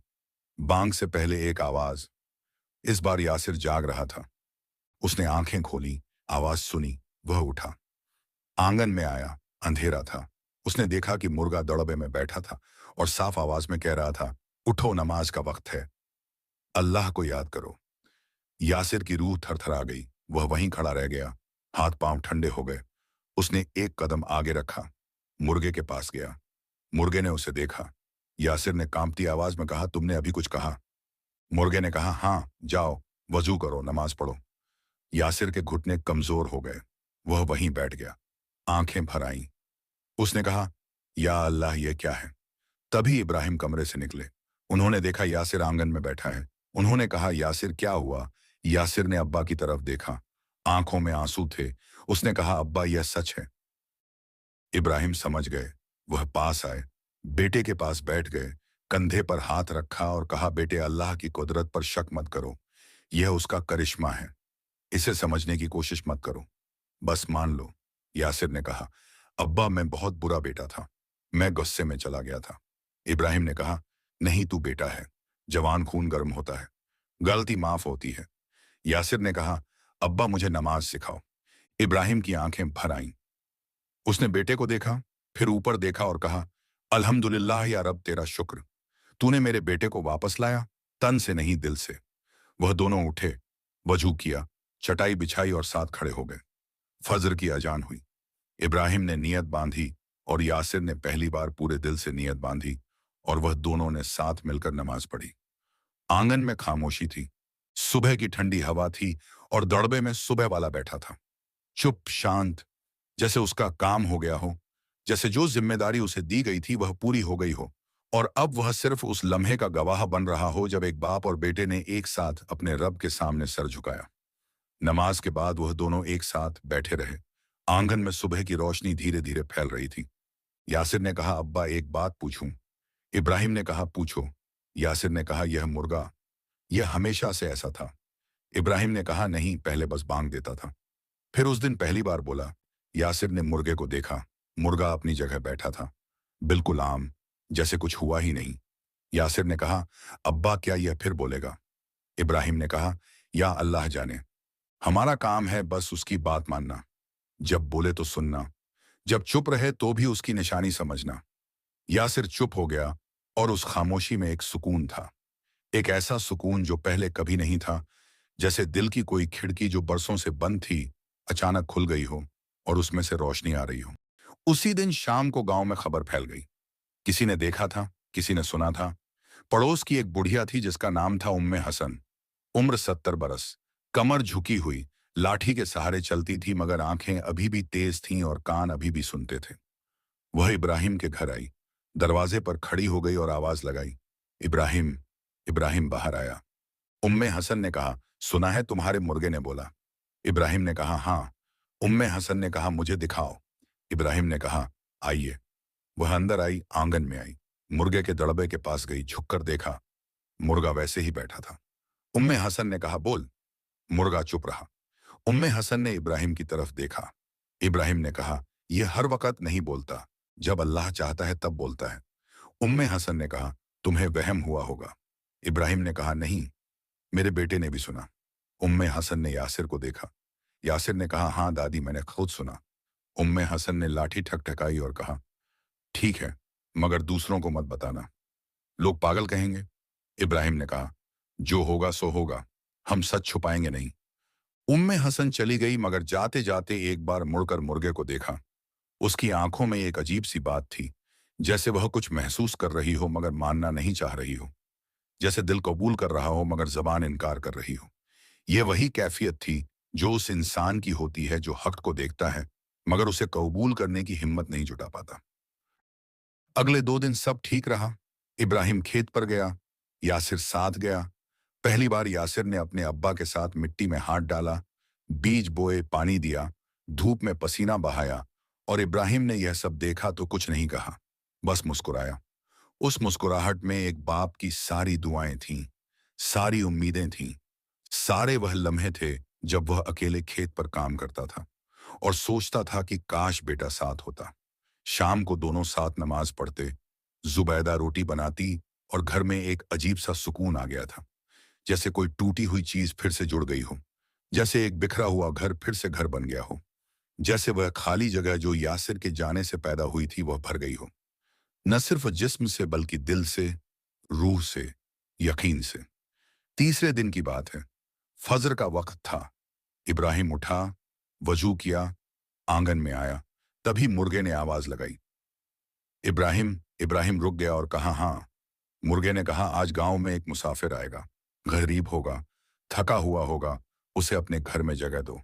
बांग से पहले एक आवाज। इस बार यासिर जाग रहा था। उसने आंखें खोली, आवाज सुनी, वह उठा, आंगन में आया। अंधेरा था। उसने देखा कि मुर्गा दड़बे में बैठा था और साफ आवाज में कह रहा था, उठो, नमाज का वक्त है, अल्लाह को याद करो। यासिर की रूह थरथरा गई। वह वहीं खड़ा रह गया, हाथ पांव ठंडे हो गए। उसने एक कदम आगे रखा, मुर्गे के पास गया। मुर्गे ने उसे देखा। यासिर ने कांपती आवाज में कहा, तुमने अभी कुछ कहा? मुर्गे ने कहा, हाँ, जाओ, वजू करो, नमाज पढ़ो। यासिर के घुटने कमजोर हो गए। वह वहीं बैठ गया, आंखें भर आईं। उसने कहा, या अल्लाह, ये क्या है? तभी इब्राहिम कमरे से निकले। उन्होंने देखा यासिर आंगन में बैठा है। उन्होंने कहा, यासिर, क्या हुआ? यासिर ने अब्बा की तरफ देखा, आंखों में आंसू थे। उसने कहा, अब्बा, यह सच है। इब्राहिम समझ गए। वह पास आए, बेटे के पास बैठ गए, कंधे पर हाथ रखा और कहा, बेटे, अल्लाह की कुदरत पर शक मत करो, यह उसका करिश्मा है, इसे समझने की कोशिश मत करो, बस मान लो। यासिर ने कहा, अब्बा, मैं बहुत बुरा बेटा था, मैं गुस्से में चला गया था। इब्राहिम ने कहा, नहीं, तू बेटा है, जवान खून गर्म होता है, गलती माफ होती है। यासिर ने कहा, अब्बा, मुझे नमाज सिखाओ। इब्राहिम की आंखें भर आईं। उसने बेटे को देखा, फिर ऊपर देखा और कहा, अल्हम्दुलिल्लाह या रब, तेरा शुक्र, तूने मेरे बेटे को वापस लाया। तन से नहीं दिल से। वह दोनों उठे, वजू किया, चटाई बिछाई और साथ खड़े हो गए। फजर की अजान हुई। इब्राहिम ने नियत बांधी और यासिर ने पहली बार पूरे दिल से नियत बांधी और वह दोनों ने साथ मिलकर नमाज पढ़ी। आंगन में खामोशी थी। सुबह की ठंडी हवा थी और दड़बे में सुबह वाला बैठा था, चुप शांत, जैसे उसका काम हो गया हो, जैसे जो जिम्मेदारी उसे दी गई थी वह पूरी हो गई हो और अब वह सिर्फ उस लम्हे का गवाह बन रहा हो जब एक बाप और बेटे ने एक साथ अपने रब के सामने सर झुकाया। नमाज के बाद वह दोनों एक साथ बैठे रहे। आंगन में सुबह की रोशनी धीरे धीरे फैल रही थी। यासिर ने कहा, अब्बा एक बात पूछूं? इब्राहिम ने कहा, पूछो। यासिर ने कहा, यह मुर्गा, यह हमेशा से ऐसा था? इब्राहिम ने कहा, नहीं, पहले बस बांग देता था। फिर उस दिन पहली बार बोला। यासिर ने मुर्गे को देखा। मुर्गा अपनी जगह बैठा था, बिल्कुल आम, जैसे कुछ हुआ ही नहीं। यासिर ने कहा, अब्बा क्या यह फिर बोलेगा? इब्राहिम ने कहा, या अल्लाह जाने, हमारा काम है बस उसकी बात मानना। जब बोले तो सुनना, जब चुप रहे तो भी उसकी निशानी समझना। यासिर चुप हो गया और उस खामोशी में एक सुकून था, एक ऐसा सुकून जो पहले कभी नहीं था, जैसे दिल की कोई खिड़की जो बरसों से बंद थी अचानक खुल गई हो और उसमें से रोशनी आ रही हो। उसी दिन शाम को गांव में खबर फैल गई। किसी ने देखा था, किसी ने सुना था। पड़ोस की एक बुढ़िया थी जिसका नाम था उम्मे हसन। उम्र 70 बरस, कमर झुकी हुई, लाठी के सहारे चलती थी मगर आंखें अभी भी तेज थीं और कान अभी भी सुनते थे। वह इब्राहिम के घर आई, दरवाजे पर खड़ी हो गई और आवाज लगाई, इब्राहिम। इब्राहिम बाहर आया। उम्मे हसन ने कहा, सुना है तुम्हारे मुर्गे ने बोला? इब्राहिम ने कहा, हाँ। उम्मे हसन ने कहा, मुझे दिखाओ। इब्राहिम ने कहा, आइए। वह अंदर आई, आंगन में आई, मुर्गे के दड़बे के पास गई, झुककर देखा, मुर्गा वैसे ही बैठा था। उम्मे हसन ने कहा, बोल। मुर्गा चुप रहा। उम्मे हसन ने इब्राहिम की तरफ देखा। इब्राहिम ने कहा, यह हर वक्त नहीं बोलता, जब अल्लाह चाहता है तब बोलता है। उम्मे हसन ने कहा, तुम्हें वहम हुआ होगा। इब्राहिम ने कहा, नहीं, मेरे बेटे ने भी सुना। उम्मे हसन ने यासिर को देखा। यासिर ने कहा, हाँ दादी, मैंने खुद सुना। उम्मे हसन ने लाठी ठकठकाई और कहा, ठीक है, मगर दूसरों को मत बताना, लोग पागल कहेंगे। इब्राहिम ने कहा, जो होगा सो होगा, हम सच छुपाएंगे नहीं। उम्मे हसन चली गई मगर जाते जाते एक बार मुड़कर मुर्गे को देखा। उसकी आंखों में एक अजीब सी बात थी, जैसे वह कुछ महसूस कर रही हो मगर मानना नहीं चाह रही हो, जैसे दिल कबूल कर रहा हो मगर जबान इनकार कर रही हो। यह वही कैफियत थी जो उस इंसान की होती है जो हक को देखता है मगर उसे कबूल करने की हिम्मत नहीं जुटा पाता। अगले 2 दिन सब ठीक रहा। इब्राहिम खेत पर गया, यासिर साथ गया। पहली बार यासिर ने अपने अब्बा के साथ मिट्टी में हाथ डाला, बीज बोए, पानी दिया, धूप में पसीना बहाया और इब्राहिम ने यह सब देखा तो कुछ नहीं कहा, बस मुस्कुराया। उस मुस्कुराहट में एक बाप की सारी दुआएं थीं, सारी उम्मीदें थीं, सारे वह लम्हे थे जब वह अकेले खेत पर काम करता था और सोचता था कि काश बेटा साथ होता। शाम को दोनों साथ नमाज पढ़ते, जुबैदा रोटी बनाती और घर में एक अजीब सा सुकून आ गया था, जैसे कोई टूटी हुई चीज फिर से जुड़ गई हो, जैसे एक बिखरा हुआ घर फिर से घर बन गया हो, जैसे वह खाली जगह जो यासिर के जाने से पैदा हुई थी वह भर गई हो, न सिर्फ जिस्म से बल्कि दिल से, रूह से, यकीन से। तीसरे दिन की बात है। फजर का वक्त था। इब्राहिम उठा, वजू किया, आंगन में आया, तभी मुर्गे ने आवाज लगाई, इब्राहिम। इब्राहिम रुक गया और कहा, हाँ। मुर्गे ने कहा, आज गांव में एक मुसाफिर आएगा, गरीब होगा, थका हुआ होगा, उसे अपने घर में जगह दो।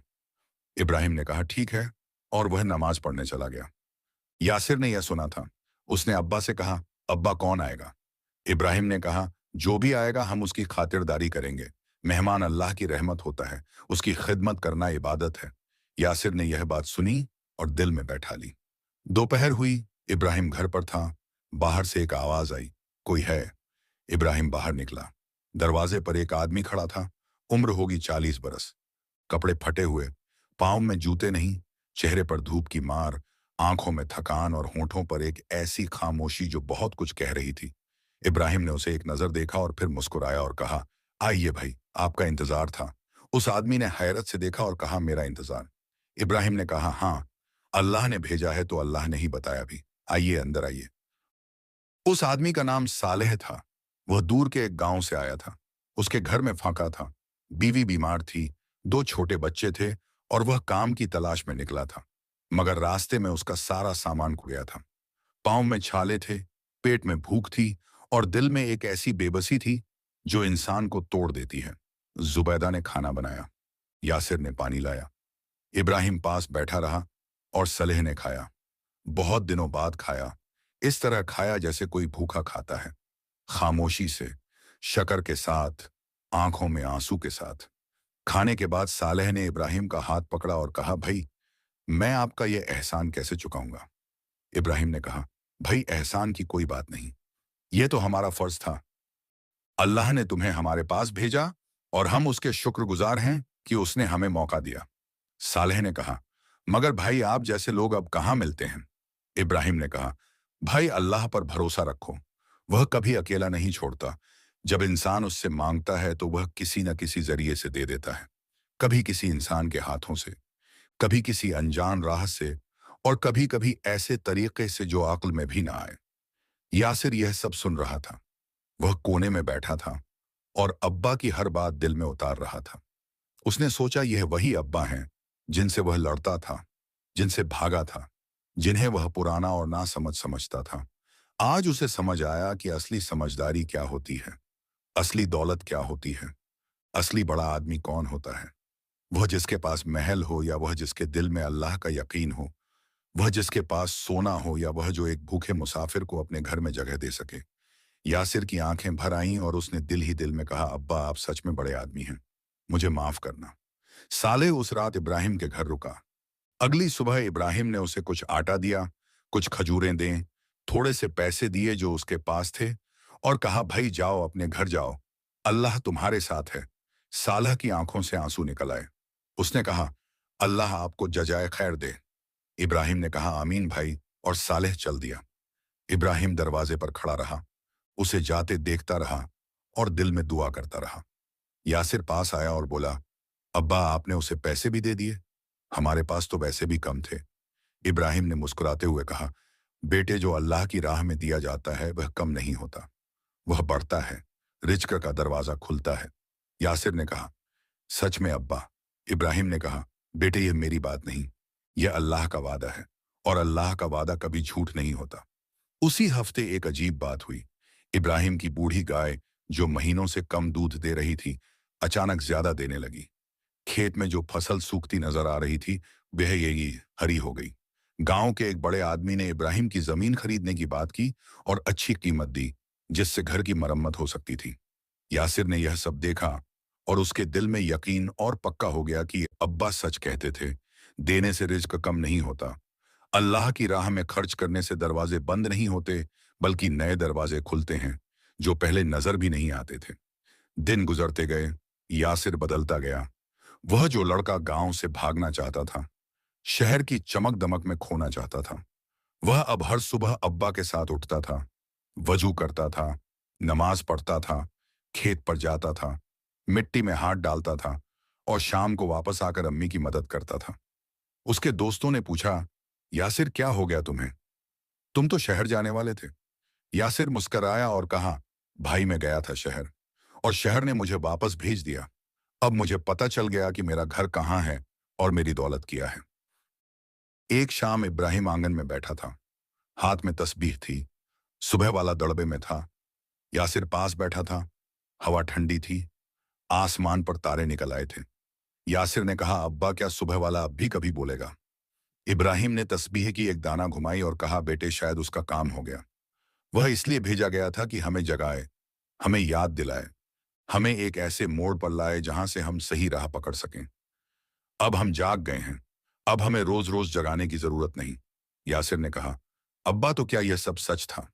इब्राहिम ने कहा, ठीक है, और वह नमाज पढ़ने चला गया। यासिर ने यह सुना था। उसने अब्बा से कहा, अब्बा कौन आएगा? इब्राहिम ने कहा, जो भी आएगा हम उसकी खातिरदारी करेंगे। मेहमान अल्लाह की रहमत होता है, उसकी खिदमत करना इबादत है। यासिर ने यह बात सुनी और दिल में बैठा ली। दोपहर हुई, इब्राहिम घर पर था। बाहर से एक आवाज आई, कोई है? इब्राहिम बाहर निकला। दरवाजे पर एक आदमी खड़ा था, उम्र होगी 40 बरस, कपड़े फटे हुए, पाँव में जूते नहीं, चेहरे पर धूप की मार, आंखों में थकान और होठों पर एक ऐसी खामोशी जो बहुत कुछ कह रही थी। इब्राहिम ने उसे एक नजर देखा और फिर मुस्कुराया और कहा, आइए भाई, आपका इंतजार था। उस आदमी ने हैरत से देखा और कहा, मेरा इंतजार? इब्राहिम ने कहा, हाँ, अल्लाह ने भेजा है तो अल्लाह ने ही बताया भी। आइए, अंदर आइए। उस आदमी का नाम सालेह था। वह दूर के एक गांव से आया था। उसके घर में फाका था, बीवी बीमार थी, दो छोटे बच्चे थे और वह काम की तलाश में निकला था। मगर रास्ते में उसका सारा सामान खो गया था। पाँव में छाले थे, पेट में भूख थी और दिल में एक ऐसी बेबसी थी जो इंसान को तोड़ देती है। जुबैदा ने खाना बनाया, यासिर ने पानी लाया, इब्राहिम पास बैठा रहा और सलेह ने खाया। बहुत दिनों बाद खाया, इस तरह खाया जैसे कोई भूखा खाता है, खामोशी से, शक्कर के साथ, आंखों में आंसू के साथ। खाने के बाद सालेह ने इब्राहिम का हाथ पकड़ा और कहा, भाई, मैं आपका यह एहसान कैसे चुकाऊंगा? इब्राहिम ने कहा, भाई, एहसान की कोई बात नहीं, यह तो हमारा फर्ज था। अल्लाह ने तुम्हें हमारे पास भेजा और हम उसके शुक्रगुजार हैं कि उसने हमें मौका दिया। सालेह ने कहा, मगर भाई, आप जैसे लोग अब कहाँ मिलते हैं? इब्राहिम ने कहा, भाई, अल्लाह पर भरोसा रखो, वह कभी अकेला नहीं छोड़ता। जब इंसान उससे मांगता है तो वह किसी न किसी जरिए से दे देता है, कभी किसी इंसान के हाथों से, कभी किसी अनजान राह से और कभी कभी ऐसे तरीके से जो अक्ल में भी ना आए। यासिर यह सब सुन रहा था। वह कोने में बैठा था और अब्बा की हर बात दिल में उतार रहा था। उसने सोचा, यह वही अब्बा हैं जिनसे वह लड़ता था, जिनसे भागा था, जिन्हें वह पुराना और ना समझता था। आज उसे समझ आया कि असली समझदारी क्या होती है, असली दौलत क्या होती है, असली बड़ा आदमी कौन होता है। वह जिसके पास महल हो या वह जिसके दिल में अल्लाह का यकीन हो, वह जिसके पास सोना हो या वह जो एक भूखे मुसाफिर को अपने घर में जगह दे सके। यासिर की आंखें भर आईं और उसने दिल ही दिल में कहा, अब्बा, आप सच में बड़े आदमी हैं, मुझे माफ करना। साले उस रात इब्राहिम के घर रुका। अगली सुबह इब्राहिम ने उसे कुछ आटा दिया, कुछ खजूरें दें, थोड़े से पैसे दिए जो उसके पास थे और कहा, भाई, जाओ, अपने घर जाओ, अल्लाह तुम्हारे साथ है। सालह की आंखों से आंसू निकल आए। उसने कहा, अल्लाह आपको जजाए खैर दे। इब्राहिम ने कहा, आमीन भाई, और सालेह चल दिया। इब्राहिम दरवाजे पर खड़ा रहा, उसे जाते देखता रहा और दिल में दुआ करता रहा। यासिर पास आया और बोला, अब्बा, आपने उसे पैसे भी दे दिए? हमारे पास तो वैसे भी कम थे। इब्राहिम ने मुस्कुराते हुए कहा, बेटे, जो अल्लाह की राह में दिया जाता है वह कम नहीं होता, वह बढ़ता है, रिज्क का दरवाजा खुलता है। यासिर ने कहा, सच में अब्बा। इब्राहिम ने कहा, बेटे, यह मेरी बात नहीं, यह अल्लाह का वादा है और अल्लाह का वादा कभी झूठ नहीं होता। उसी हफ्ते एक अजीब बात हुई। इब्राहिम की बूढ़ी गाय, जो महीनों से कम दूध दे रही थी, अचानक ज्यादा देने लगी। खेत में जो फसल सूखती नजर आ रही थी, वह यही हरी हो गई। गांव के एक बड़े आदमी ने इब्राहिम की जमीन खरीदने की बात की और अच्छी कीमत दी, जिससे घर की मरम्मत हो सकती थी। यासिर ने यह सब देखा और उसके दिल में यकीन और पक्का हो गया कि अब्बा सच कहते थे, देने से रिज्क कम नहीं होता। अल्लाह की राह में खर्च करने से दरवाजे बंद नहीं होते, बल्कि नए दरवाजे खुलते हैं जो पहले नजर भी नहीं आते थे। दिन गुजरते गए, यासिर बदलता गया। वह जो लड़का गांव से भागना चाहता था, शहर की चमक दमक में खोना चाहता था, वह अब हर सुबह अब्बा के साथ उठता था, वजू करता था, नमाज पढ़ता था, खेत पर जाता था, मिट्टी में हाथ डालता था और शाम को वापस आकर अम्मी की मदद करता था। उसके दोस्तों ने पूछा, यासिर, क्या हो गया तुम्हें? तुम तो शहर जाने वाले थे। यासिर मुस्कराया और कहा, भाई, मैं गया था शहर और शहर ने मुझे वापस भेज दिया। अब मुझे पता चल गया कि मेरा घर कहाँ है और मेरी दौलत क्या है। एक शाम इब्राहिम आंगन में बैठा था, हाथ में तस्बीह थी, सुबह वाला दड़बे में था। यासिर पास बैठा था, हवा ठंडी थी, आसमान पर तारे निकल आए थे। यासिर ने कहा, अब्बा, क्या सुबह वाला अब भी कभी बोलेगा? इब्राहिम ने तस्बीह की एक दाना घुमाई और कहा, बेटे, शायद उसका काम हो गया। वह इसलिए भेजा गया था कि हमें जगाए, हमें याद दिलाए, हमें एक ऐसे मोड़ पर लाए जहां से हम सही राह पकड़ सकें। अब हम जाग गए हैं, अब हमें रोज रोज जगाने की जरूरत नहीं। यासिर ने कहा, अब्बा, तो क्या यह सब सच था?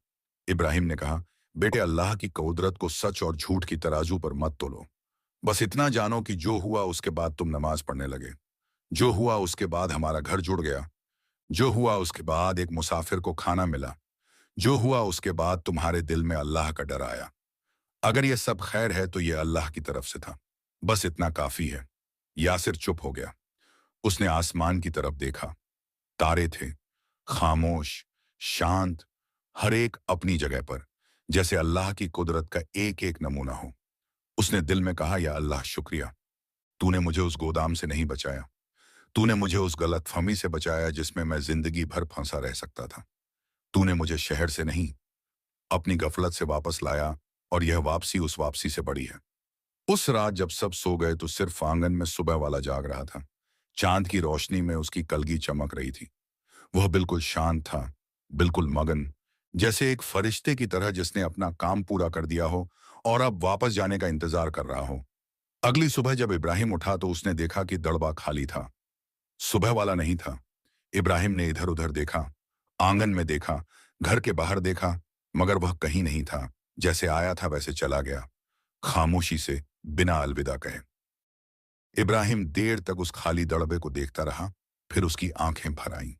इब्राहिम ने कहा, बेटे, अल्लाह की कुदरत को सच और झूठ की तराजू पर मत तोलो। बस इतना जानो कि जो हुआ उसके बाद तुम नमाज पढ़ने लगे, जो हुआ उसके बाद हमारा घर जुड़ गया, जो हुआ उसके बाद एक मुसाफिर को खाना मिला, जो हुआ उसके बाद तुम्हारे दिल में अल्लाह का डर आया। अगर यह सब खैर है तो यह अल्लाह की तरफ से था, बस इतना काफी है। यासिर चुप हो गया। उसने आसमान की तरफ देखा। तारे थे, खामोश, शांत, हर एक अपनी जगह पर, जैसे अल्लाह की कुदरत का एक एक नमूना हो। उसने दिल में कहा, या अल्लाह शुक्रिया, तूने मुझे उस गोदाम से नहीं बचाया। तूने मुझे उस गलतफहमी से बचाया जिसमें मैं जिंदगी भर फंसा रह सकता था। तूने मुझे शहर से नहीं, अपनी गफलत से वापस लाया, और यह वापसी उस वापसी से बड़ी है। उस रात जब सब सो गए तो सिर्फ आंगन में सुबह वाला जाग रहा था। चांद की रोशनी में उसकी कलगी चमक रही थी। वह बिल्कुल शांत था, बिल्कुल मगन, जैसे एक फरिश्ते की तरह जिसने अपना काम पूरा कर दिया हो और अब वापस जाने का इंतजार कर रहा हो। अगली सुबह जब इब्राहिम उठा तो उसने देखा कि दड़बा खाली था। सुबह वाला नहीं था। इब्राहिम ने इधर उधर देखा, आंगन में देखा, घर के बाहर देखा, मगर वह कहीं नहीं था। जैसे आया था वैसे चला गया, खामोशी से, बिना अलविदा कहे। इब्राहिम देर तक उस खाली दड़बे को देखता रहा, फिर उसकी आंखें भर आईं।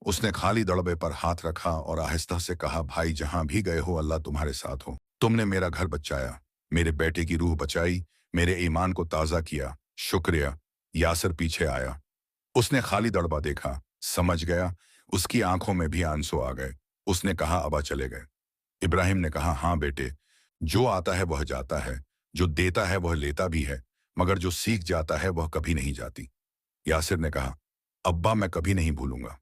उसने खाली दड़बे पर हाथ रखा और आहिस्ता से कहा, भाई जहां भी गए हो अल्लाह तुम्हारे साथ हो। तुमने मेरा घर बचाया, मेरे बेटे की रूह बचाई, मेरे ईमान को ताज़ा किया, शुक्रिया। यासर पीछे आया। उसने खाली दड़बा देखा, समझ गया, उसकी आंखों में भी आंसू आ गए। उसने कहा, अबा चले गए। इब्राहिम ने कहा, हाँ बेटे, जो आता है वह जाता है, जो देता है वह लेता भी है, मगर जो सीख जाता है वह कभी नहीं जाती। यासिर ने कहा, अब्बा मैं कभी नहीं भूलूंगा।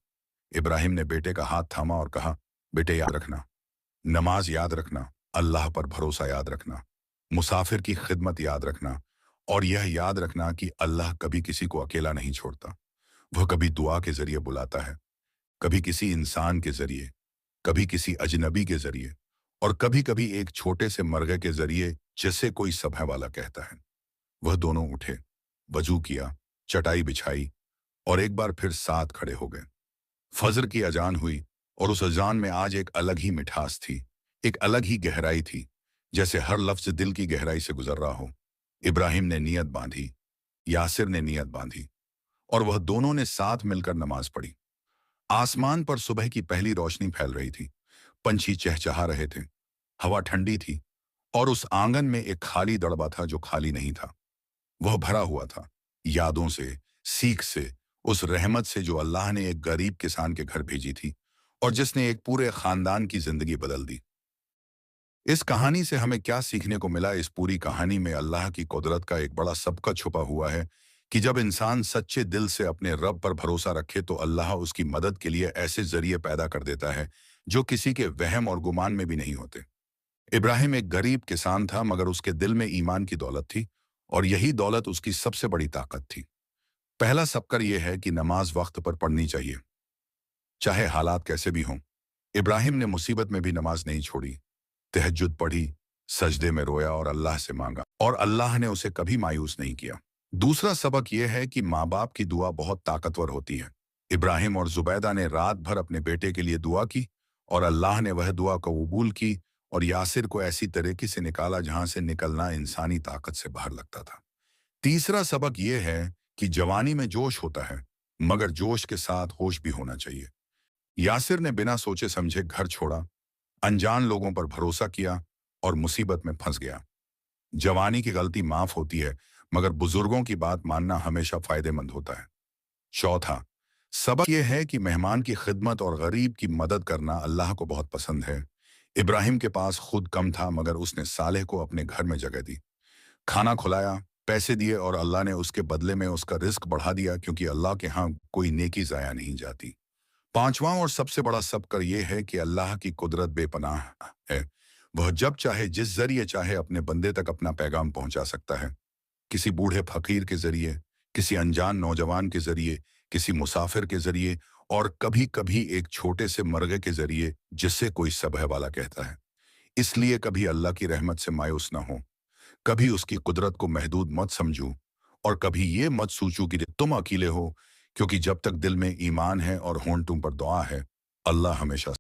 इब्राहिम ने बेटे का हाथ थामा और कहा, बेटे याद रखना, नमाज याद रखना, अल्लाह पर भरोसा याद रखना, मुसाफिर की खिदमत याद रखना, और यह याद रखना कि अल्लाह कभी किसी को अकेला नहीं छोड़ता। वह कभी दुआ के जरिए बुलाता है, कभी किसी इंसान के जरिए, कभी किसी अजनबी के जरिए, और कभी कभी एक छोटे से मरगे के जरिए, जिसे कोई सभा वाला कहता है। वह दोनों उठे, वजू किया, चटाई बिछाई, और एक बार फिर साथ खड़े हो गए। फजर की अजान हुई, और उस अजान में आज एक अलग ही मिठास थी, एक अलग ही गहराई थी, जैसे हर लफ्ज दिल की गहराई से गुजर रहा हो। इब्राहिम ने नियत बांधी, यासिर ने नियत बांधी, और वह दोनों ने साथ मिलकर नमाज पढ़ी। आसमान पर सुबह की पहली रोशनी फैल रही थी, पंछी चहचहा रहे थे, हवा ठंडी थी, और उस आंगन में एक खाली दड़बा था जो खाली नहीं था। वह भरा हुआ था यादों से, सीख से, उस रहमत से जो अल्लाह ने एक गरीब किसान के घर भेजी थी और जिसने एक पूरे खानदान की जिंदगी बदल दी। इस कहानी से हमें क्या सीखने को मिला? इस पूरी कहानी में अल्लाह की कुदरत का एक बड़ा सबका छुपा हुआ है कि जब इंसान सच्चे दिल से अपने रब पर भरोसा रखे तो अल्लाह उसकी मदद के लिए ऐसे जरिए पैदा कर देता है जो किसी के वहम और गुमान में भी नहीं होते। इब्राहिम एक गरीब किसान था, मगर उसके दिल में ईमान की दौलत थी, और यही दौलत उसकी सबसे बड़ी ताकत थी। पहला सबकर यह है कि नमाज वक्त पर पढ़नी चाहिए, चाहे हालात कैसे भी हों। इब्राहिम ने मुसीबत में भी नमाज नहीं छोड़ी, तहज्जुद पढ़ी, सजदे में रोया और अल्लाह से मांगा, और अल्लाह ने उसे कभी मायूस नहीं किया। दूसरा सबक यह है कि माँ बाप की दुआ बहुत ताकतवर होती है। इब्राहिम और जुबैदा ने रात भर अपने बेटे के लिए दुआ की, और अल्लाह ने वह दुआ को कबूल की, और यासिर को ऐसी तरीके से निकाला जहां से निकलना इंसानी ताकत से बाहर लगता था। तीसरा सबक यह है कि जवानी में जोश होता है, मगर जोश के साथ होश भी होना चाहिए। यासिर ने बिना सोचे समझे घर छोड़ा, अनजान लोगों पर भरोसा किया, और मुसीबत में फंस गया। जवानी की गलती माफ होती है, मगर बुजुर्गों की बात मानना हमेशा फायदेमंद होता है। चौथा सबक यह है कि मेहमान की खिदमत और गरीब की मदद करना अल्लाह को बहुत पसंद है। इब्राहिम के पास खुद कम था, मगर उसने सालेह को अपने घर में जगह दी, खाना खुलाया, पैसे दिए, और अल्लाह ने उसके बदले में उसका रिस्क बढ़ा दिया, क्योंकि अल्लाह के यहाँ कोई नेकी जाया नहीं जाती। पांचवां और सबसे बड़ा सबकर यह है कि अल्लाह की कुदरत बेपनाह है। वह जब चाहे जिस जरिए चाहे अपने बंदे तक अपना पैगाम पहुंचा सकता है। किसी बूढ़े फकीर के जरिए, किसी अनजान नौजवान के जरिए, किसी मुसाफिर के जरिए, और कभी कभी एक छोटे से मरगे के जरिए जिससे कोई सबह वाला कहता है। इसलिए कभी अल्लाह की रहमत से मायूस ना हो, कभी उसकी कुदरत को महदूद मत समझो, और कभी ये मत सोचो कि तुम अकेले हो, क्योंकि जब तक दिल में ईमान है और होंठों पर दुआ है, अल्लाह हमेशा